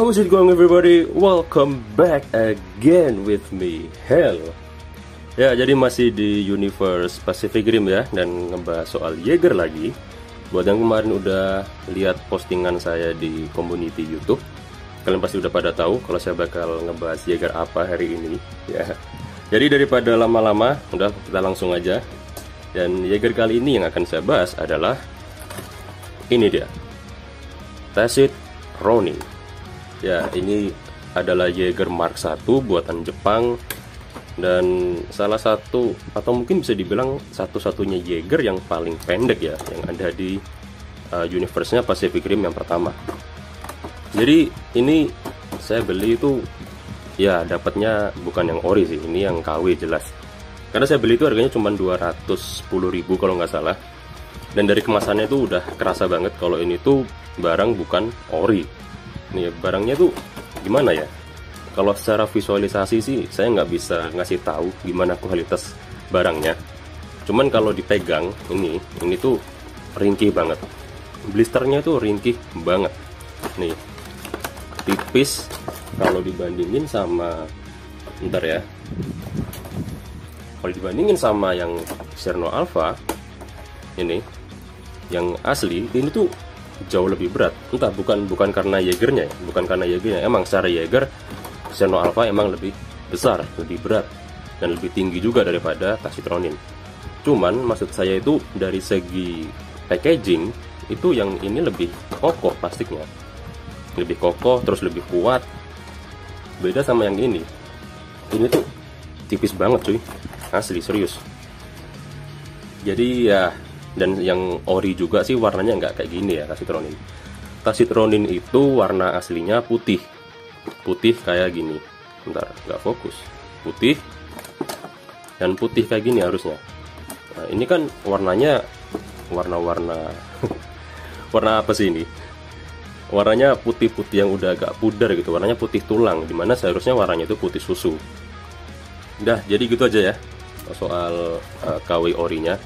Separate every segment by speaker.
Speaker 1: How's it going everybody? Welcome back again with me, Hell. Ya, jadi masih di Universe Pacific Rim ya, dan ngebahas soal Jaeger lagi. Buat yang kemarin udah lihat postingan saya di community YouTube, kalian pasti udah pada tahu kalau saya bakal ngebahas Jaeger apa hari ini ya. Jadi daripada lama-lama, udah kita langsung aja. Dan Jaeger kali ini yang akan saya bahas adalah ini dia, Tacit Ronin. Ya, ini adalah Jaeger Mark 1 buatan Jepang, dan salah satu atau mungkin bisa dibilang satu-satunya Jaeger yang paling pendek ya, yang ada di universe-nya Pacific Rim yang pertama. Jadi ini saya beli itu ya dapatnya bukan yang ori sih, ini yang KW jelas. Karena saya beli itu harganya cuma 210.000 kalau nggak salah. Dan dari kemasannya itu udah kerasa banget kalau ini tuh barang bukan ori. Nih barangnya tuh gimana ya? Kalau secara visualisasi sih saya nggak bisa ngasih tahu gimana kualitas barangnya. Cuman kalau dipegang ini tuh ringkih banget. Blisternya tuh ringkih banget. Nih tipis kalau dibandingin sama, bentar ya. Kalau dibandingin sama yang Serno Alpha ini, yang asli ini tuh jauh lebih berat. Entah bukan karena Jaegernya ya, bukan karena Jaegernya. Emang secara Jaeger Serno Alpha emang lebih besar, lebih berat, dan lebih tinggi juga daripada Tacit Ronin. Cuman maksud saya itu dari segi packaging itu yang ini lebih kokoh plastiknya, lebih kokoh, terus lebih kuat. Beda sama yang ini tuh tipis banget cuy, asli serius. Jadi ya, dan yang ori juga sih warnanya nggak kayak gini ya Tacit Ronin. Tacit Ronin itu warna aslinya putih kayak gini. Bentar, nggak fokus. Putih dan putih kayak gini harusnya. Nah, ini kan warnanya warna warna apa sih ini? Warnanya putih-putih yang udah agak pudar gitu. Warnanya putih tulang, dimana seharusnya warnanya itu putih susu. Udah, jadi gitu aja ya soal KW orinya.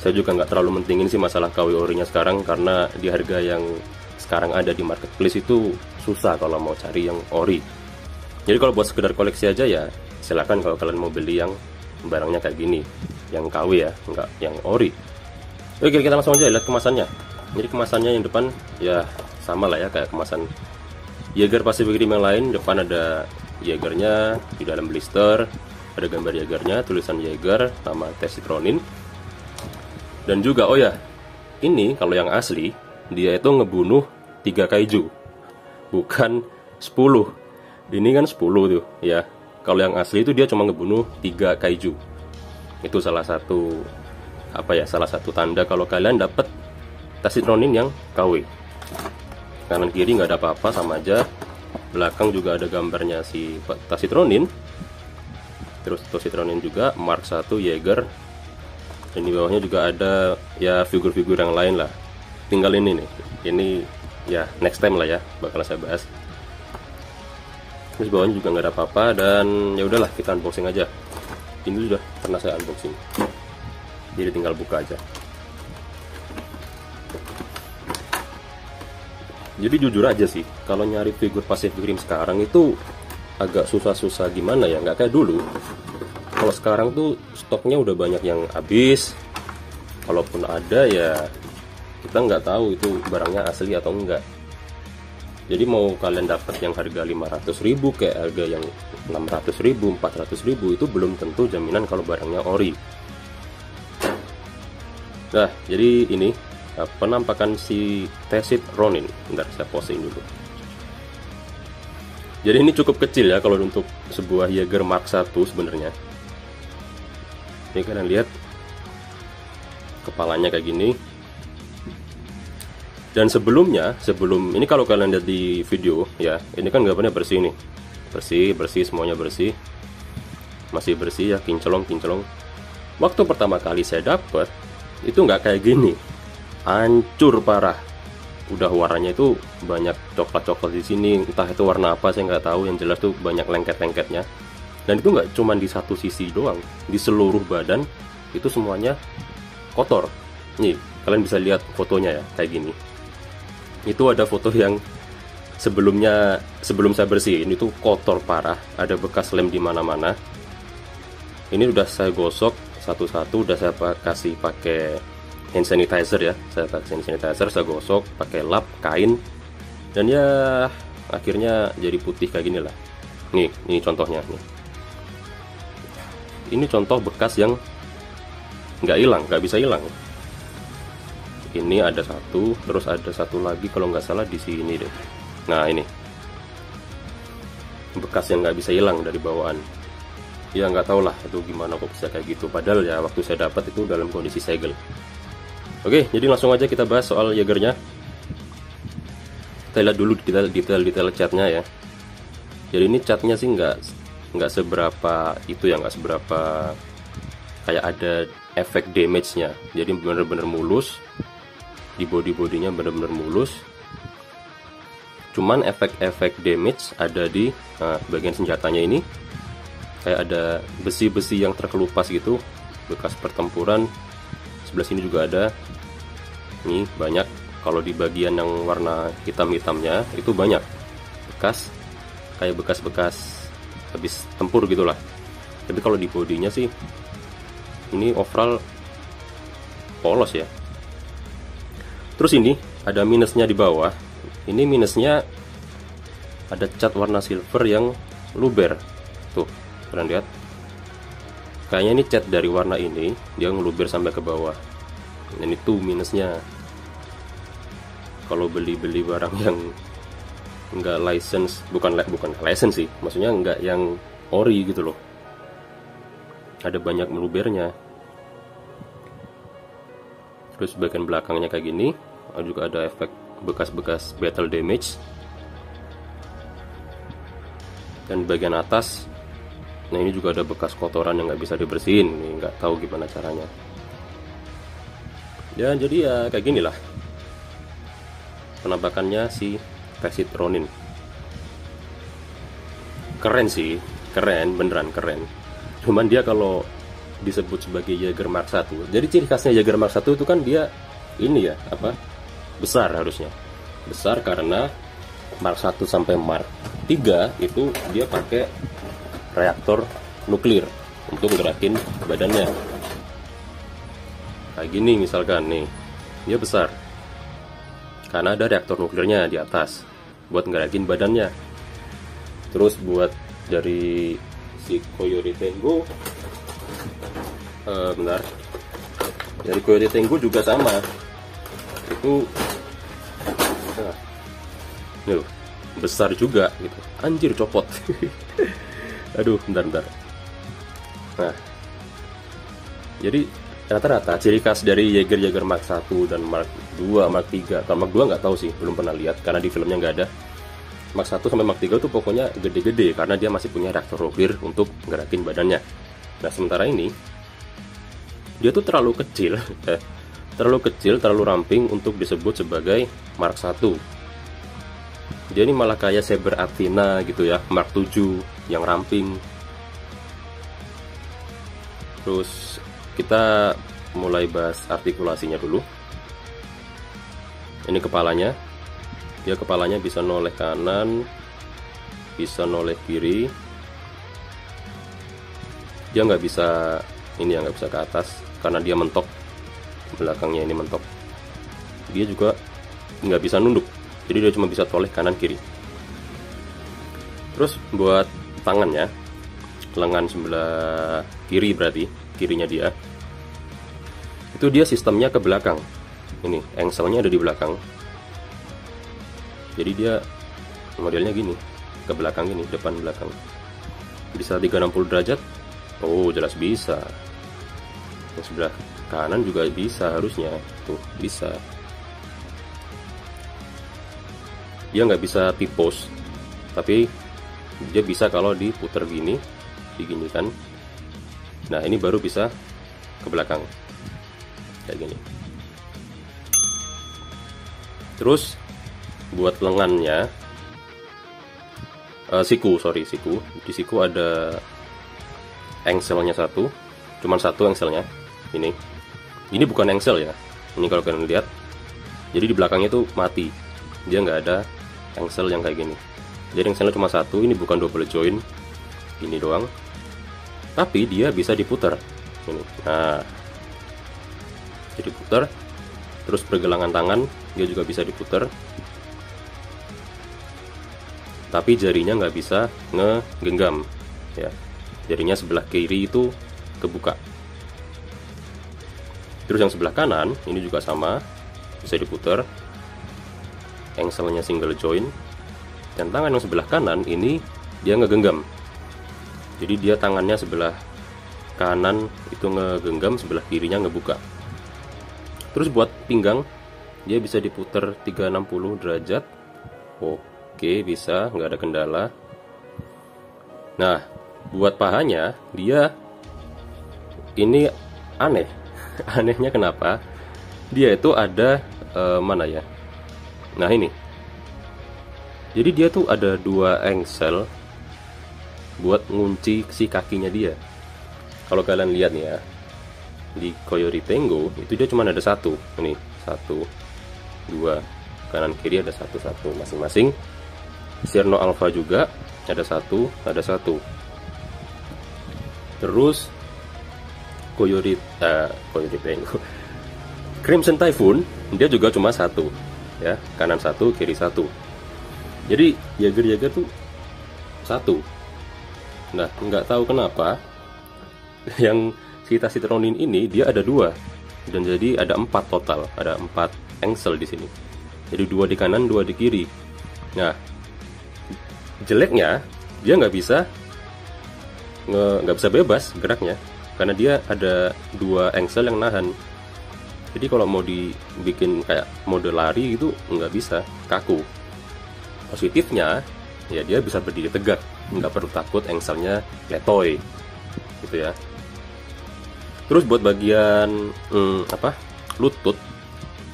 Speaker 1: Saya juga nggak terlalu mentingin sih masalah KW orinya sekarang, karena di harga yang sekarang ada di marketplace itu susah kalau mau cari yang ori. Jadi kalau buat sekedar koleksi aja ya silakan kalau kalian mau beli yang barangnya kayak gini, yang KW ya, nggak yang ori. Oke, kita langsung aja lihat kemasannya. Jadi kemasannya yang depan ya sama lah ya kayak kemasan Jaeger Pacific Rim yang lain. Depan ada Jaegernya di dalam blister, ada gambar Jaegernya, tulisan Jaeger, nama Tacit Ronin. Dan juga oh ya, ini kalau yang asli dia itu ngebunuh 3 kaiju, bukan 10. Ini kan 10 tuh ya. Kalau yang asli itu dia cuma ngebunuh 3 kaiju. Itu salah satu salah satu tanda kalau kalian dapat Tacit Ronin yang KW. Kanan kiri nggak ada apa-apa, sama aja. Belakang juga ada gambarnya si Tacit Ronin. Terus Tacit Ronin juga Mark 1 Jaeger. Dan di bawahnya juga ada ya figur-figur yang lain lah. Tinggal ini nih. Ini ya next time lah ya bakal saya bahas. Terus bawahnya juga nggak ada apa-apa, dan ya udahlah kita unboxing aja. Ini sudah pernah saya unboxing. Jadi tinggal buka aja. Jadi jujur aja sih, kalau nyari figur Pacific Rim sekarang itu agak susah-susah gimana ya, nggak kayak dulu. Kalau sekarang tuh stoknya udah banyak yang habis. Kalaupun ada ya kita nggak tahu itu barangnya asli atau enggak. Jadi mau kalian dapat yang harga 500.000 kayak harga yang 600.000, 400.000 itu belum tentu jaminan kalau barangnya ori. Nah, jadi ini penampakan si Tacit Ronin. Bentar, saya posting dulu. Jadi ini cukup kecil ya kalau untuk sebuah Jaeger Mark 1 sebenarnya. Ini kalian lihat kepalanya kayak gini. Dan sebelum ini kalau kalian lihat di video ya, ini kan gambarnya bersih nih. Bersih, semuanya bersih. Masih bersih ya, kinclong. Waktu pertama kali saya dapet itu nggak kayak gini. Hancur parah. Udah warnanya itu banyak coklat-coklat di sini, entah itu warna apa saya nggak tahu. Yang jelas tuh banyak lengket-lengketnya. Dan itu nggak cuma di satu sisi doang, di seluruh badan itu semuanya kotor. Nih, kalian bisa lihat fotonya ya, kayak gini. Itu ada foto yang sebelum saya bersihin itu kotor parah, ada bekas lem di mana-mana. Ini udah saya gosok satu-satu, udah saya kasih pakai hand sanitizer ya, saya pakai hand sanitizer, saya gosok pakai lap kain, dan ya akhirnya jadi putih kayak gini lah. Nih, ini contohnya nih. Ini contoh bekas yang nggak hilang, nggak bisa hilang. Ini ada satu, terus ada satu lagi kalau nggak salah di sini deh. Nah ini bekas yang nggak bisa hilang dari bawaan. Ya nggak tau lah itu gimana kok bisa kayak gitu. Padahal ya waktu saya dapat itu dalam kondisi segel. Oke, jadi langsung aja kita bahas soal Jaegernya. Kita lihat dulu detail catnya ya. Jadi ini catnya sih nggak seberapa itu ya, nggak seberapa kayak ada efek damage-nya. Jadi bener-bener mulus. Di bodinya bener-bener mulus. Cuman efek-efek damage ada di bagian senjatanya ini. Kayak ada besi-besi yang terkelupas gitu, bekas pertempuran. Sebelah sini juga ada. Ini banyak. Kalau di bagian yang warna hitam-hitamnya itu banyak bekas, kayak bekas-bekas habis tempur gitulah. Tapi kalau di bodinya sih ini overall polos ya. Terus ini ada minusnya di bawah. Ini minusnya ada cat warna silver yang luber. Tuh, kalian lihat. Kayaknya ini cat dari warna ini dia ngeluber sampai ke bawah. Dan itu minusnya. Kalau beli barang yang nggak license, bukan license sih, maksudnya nggak yang ori gitu loh. Ada banyak melubernya. Terus bagian belakangnya kayak gini, juga ada efek bekas-bekas battle damage. Dan bagian atas, nah ini juga ada bekas kotoran yang nggak bisa dibersihin. Nih nggak tahu gimana caranya. Ya jadi ya kayak gini lah penampakannya si Tacit Ronin. Keren sih, keren, beneran keren. Cuman dia kalau disebut sebagai Jaeger Mark 1, jadi ciri khasnya Jaeger Mark 1 itu kan dia ini ya, apa, besar harusnya. Besar karena Mark 1 sampai Mark 3 itu dia pakai reaktor nuklir untuk gerakin badannya. Kayak gini misalkan nih, dia besar karena ada reaktor nuklirnya di atas buat ngerakin badannya. Terus buat dari si Coyote Tengu, bentar, dari Coyote Tengu juga sama. Itu nih, besar juga gitu. Anjir, copot. Aduh, bentar. Nah, jadi rata-rata ciri khas dari Jaeger Mark 1 dan Mark 2, Mark 3. Kalau Mark 2 nggak tahu sih, belum pernah lihat karena di filmnya nggak ada. Mark 1 sampai Mark 3 tuh pokoknya gede-gede karena dia masih punya reaktor nuklir untuk gerakin badannya. Nah, sementara ini dia tuh terlalu kecil, terlalu ramping untuk disebut sebagai Mark 1. Dia ini malah kayak Saber Athena gitu ya, Mark 7 yang ramping. Terus kita mulai bahas artikulasinya dulu. Ini kepalanya. Dia kepalanya bisa noleh kanan, bisa noleh kiri. Dia nggak bisa ini ya, nggak bisa ke atas karena dia mentok. Belakangnya ini mentok. Dia juga nggak bisa nunduk. Jadi dia cuma bisa toleh kanan kiri. Terus buat tangannya, lengan sebelah kiri berarti kirinya dia. Itu dia sistemnya ke belakang. Ini engselnya ada di belakang. Jadi dia modelnya gini, ke belakang gini, depan belakang. Bisa 360 derajat? Oh, jelas bisa. Yang sebelah kanan juga bisa harusnya. Tuh, bisa. Dia nggak bisa tipos, tapi dia bisa kalau diputer gini, diginikan. Nah, ini baru bisa ke belakang. Kayak gini. Terus buat lengannya, siku. Di siku ada engselnya satu, cuman satu engselnya. Ini bukan engsel ya. Ini kalau kalian lihat, jadi di belakangnya tuh mati. Dia nggak ada engsel yang kayak gini. Jadi engselnya cuma satu, ini bukan double join, ini doang. Tapi dia bisa diputar. Ini. Nah, jadi putar. Terus pergelangan tangan dia juga bisa diputar. Tapi jarinya nggak bisa ngegenggam, ya. Jarinya sebelah kiri itu kebuka. Terus yang sebelah kanan ini juga sama, bisa diputar. Engselnya single join. Dan tangan yang sebelah kanan ini dia ngegenggam. Jadi dia tangannya sebelah kanan itu ngegenggam, sebelah kirinya ngebuka. Terus buat pinggang dia bisa diputar 360 derajat. Oke, bisa, nggak ada kendala. Nah, buat pahanya dia ini aneh. Anehnya kenapa? Dia itu ada mana ya? Nah, ini. Jadi dia tuh ada dua engsel buat ngunci si kakinya dia. Kalau kalian lihat nih ya, di Coyote Tango itu dia cuma ada satu. Ini satu, dua, kanan kiri ada satu masing-masing. Sierno Alpha juga ada satu. Terus Coyote Tango, Crimson Typhoon dia juga cuma satu, ya, kanan satu, kiri satu. Jadi Jaeger tuh satu. Nah, nggak tahu kenapa yang si Tasitronin ini dia ada dua, dan jadi ada 4 total, ada 4 engsel di sini. Jadi 2 di kanan, 2 di kiri. Nah, jeleknya dia nggak bisa bebas geraknya karena dia ada 2 engsel yang nahan. Jadi kalau mau dibikin kayak mode lari gitu nggak bisa, kaku. Positifnya ya dia bisa berdiri tegak, nggak perlu takut engselnya letoy gitu ya. Terus buat bagian lutut,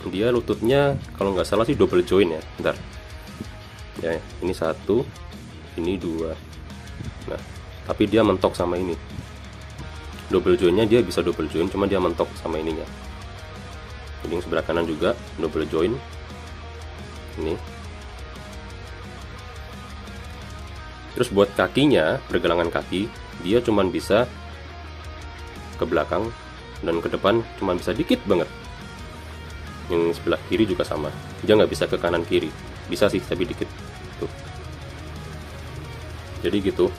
Speaker 1: dia lututnya kalau nggak salah sih double join ya. Bentar ya, ini 1, ini 2. Nah, tapi dia mentok sama ini. Double joinnya dia bisa double join, cuma dia mentok sama ininya. Jadi yang sebelah kanan juga double join. Ini. Terus buat kakinya, pergelangan kaki, dia cuman bisa ke belakang dan ke depan cuman bisa dikit banget. Yang sebelah kiri juga sama, dia nggak bisa ke kanan kiri, bisa sih tapi dikit. Tuh. Jadi gitu.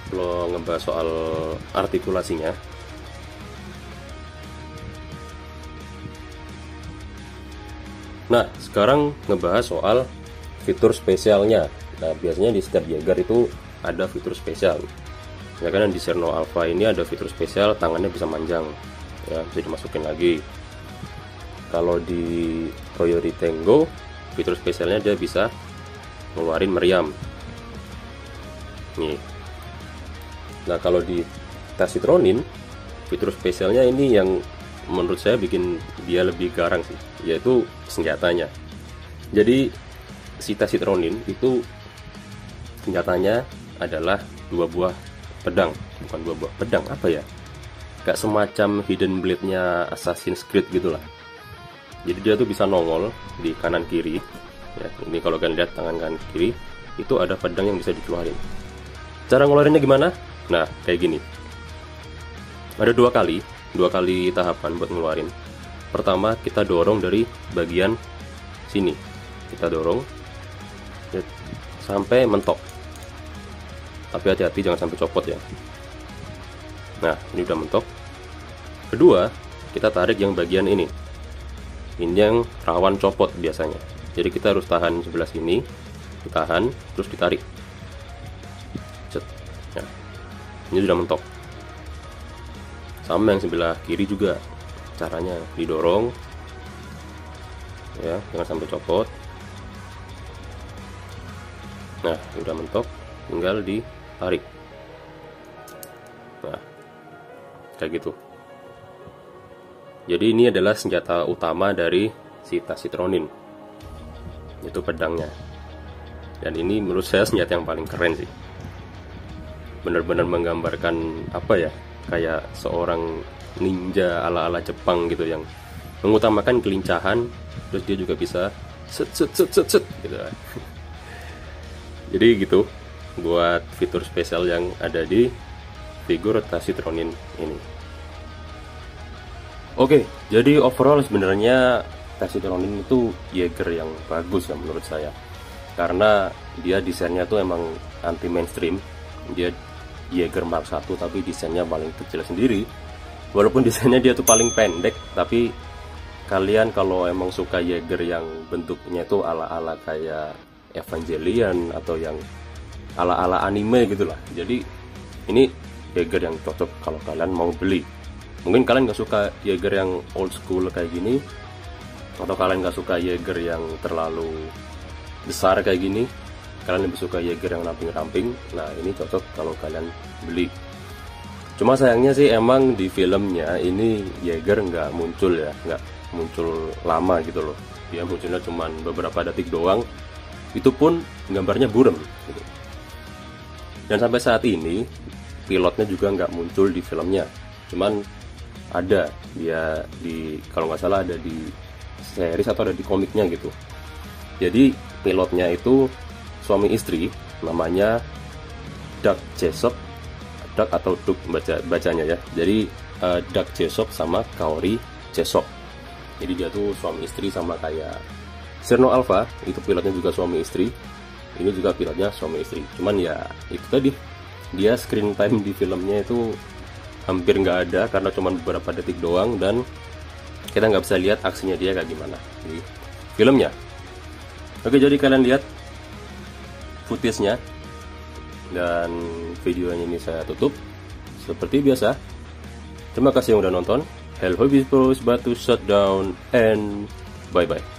Speaker 1: Kalau ngebahas soal artikulasinya, nah sekarang ngebahas soal fitur spesialnya. Nah, biasanya di setiap Jaeger itu ada fitur spesial. Ya kan, di Sierno Alpha ini ada fitur spesial, tangannya bisa manjang, ya, bisa dimasukin lagi. Kalau di Coyote Tango, fitur spesialnya dia bisa ngeluarin meriam. Nih. Nah, kalau di Tasitronin, fitur spesialnya ini yang menurut saya bikin dia lebih garang sih, yaitu senjatanya. Jadi si Tasitronin itu senjatanya adalah 2 buah pedang, bukan 2 buah pedang, apa ya, kayak semacam hidden blade-nya Assassin's Creed gitulah. Jadi dia tuh bisa nongol di kanan kiri ya. Ini kalau kalian lihat tangan kanan kiri itu ada pedang yang bisa dikeluarin. Cara ngeluarinnya gimana? Nah, kayak gini. Ada 2 kali tahapan buat ngeluarin. Pertama, kita dorong dari bagian sini, kita dorong sampai mentok. Tapi hati-hati jangan sampai copot ya. Nah, ini udah mentok. Kedua, kita tarik yang bagian ini. Ini yang rawan copot biasanya. Jadi kita harus tahan sebelah sini, ditahan, terus ditarik. Cet. Nah, ini sudah mentok. Sama yang sebelah kiri juga. Caranya didorong, ya, jangan sampai copot. Nah, udah mentok, tinggal ditarik. Nah, kayak gitu. Jadi ini adalah senjata utama dari si Tasitronin, itu pedangnya. Dan ini menurut saya senjata yang paling keren sih. Benar-benar menggambarkan apa ya, kayak seorang ninja ala-ala Jepang gitu, yang mengutamakan kelincahan, terus dia juga bisa set set set set set gitu. Jadi gitu buat fitur spesial yang ada di figur Tacit Ronin ini. Oke, jadi overall sebenarnya Tacit Ronin itu Jaeger yang bagus ya menurut saya. Karena dia desainnya tuh emang anti mainstream. Dia Jaeger Mark 1 tapi desainnya paling kecil sendiri. Walaupun desainnya dia tuh paling pendek, tapi kalian kalau emang suka Jaeger yang bentuknya itu ala-ala kayak Evangelion atau yang ala-ala anime gitulah. Jadi ini Jaeger yang cocok kalau kalian mau beli. Mungkin kalian nggak suka Jaeger yang old school kayak gini, atau kalian nggak suka Jaeger yang terlalu besar kayak gini, kalian lebih suka Jaeger yang ramping-ramping. Nah ini cocok kalau kalian beli. Cuma sayangnya sih emang di filmnya ini Jaeger nggak muncul ya, nggak muncul lama gitu loh. Dia munculnya cuma beberapa detik doang, itu pun gambarnya buram gitu. Dan sampai saat ini pilotnya juga nggak muncul di filmnya, cuman ada dia di, kalau nggak salah ada di series atau ada di komiknya gitu. Jadi pilotnya itu suami istri, namanya Doug Jessop, Doug atau Doug bacanya ya. Jadi Doug Jessop sama Kaori Jessop. Jadi dia tuh suami istri sama kayak Serno Alpha, itu pilotnya juga suami istri. Ini juga pilotnya suami istri. Cuman ya itu tadi, dia screen time di filmnya itu hampir nggak ada karena cuma beberapa detik doang, dan kita nggak bisa lihat aksinya dia kayak gimana di filmnya. Oke, jadi kalian lihat footage-nya, dan videonya ini saya tutup seperti biasa. Terima kasih yang udah nonton. Hell Hobbies Bros, Batu Shutdown, and bye bye.